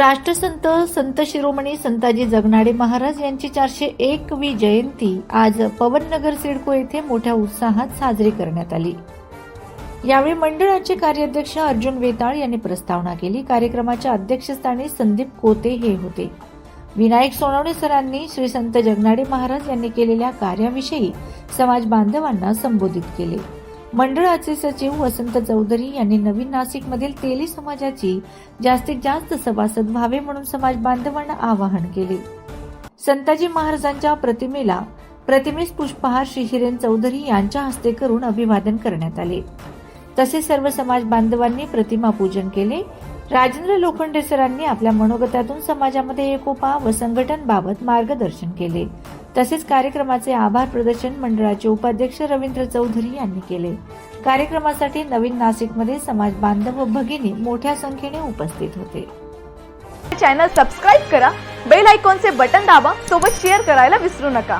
राष्ट्रसंत संत शिरोमणी संताजी जगनाडे महाराज यांची 401वी जयंती आज पवननगर सिडको येथे मोठ्या उत्साहात साजरी करण्यात आली। यावेळी मंडळाचे कार्याध्यक्ष अर्जुन वेताळ यांनी प्रस्तावना केली। कार्यक्रमाच्या अध्यक्षस्थानी संदीप कोते हे होते। विनायक सोनवणे सरांनी श्री संत जगनाडे महाराज यांनी केलेल्या कार्याविषयी समाज बांधवांना संबोधित केले। मंडळाचे सचिव वसंत चौधरी यांनी नवीन नाशिकमधील तेली समाजाची जास्तीत जास्त सभासद व्हावे म्हणून समाज बांधवांना आवाहन केले। संताजी महाराजांच्या प्रतिमेस पुष्पहार श्री हिरेन चौधरी यांच्या हस्ते करून अभिवादन करण्यात आले। तसेच सर्व समाज बांधवांनी प्रतिमा पूजन केले। राजेंद्र लोखंडे सरांनी आपल्या मनोगतातून समाजामध्ये एकोपा व संघटन बाबत मार्गदर्शन केले। तसेच कार्यक्रमाचे आभार प्रदर्शन मंडळाचे उपाध्यक्ष रवींद्र चौधरी यांनी केले। कार्यक्रमासाठी नवीन नाशिकमध्ये समाज बांधव व भगिनी मोठ्या संख्येने उपस्थित होते। चॅनल सबस्क्राइब करा, बेल आयकॉनचे बटन दाबा, सोबत शेअर करायला विसरू नका।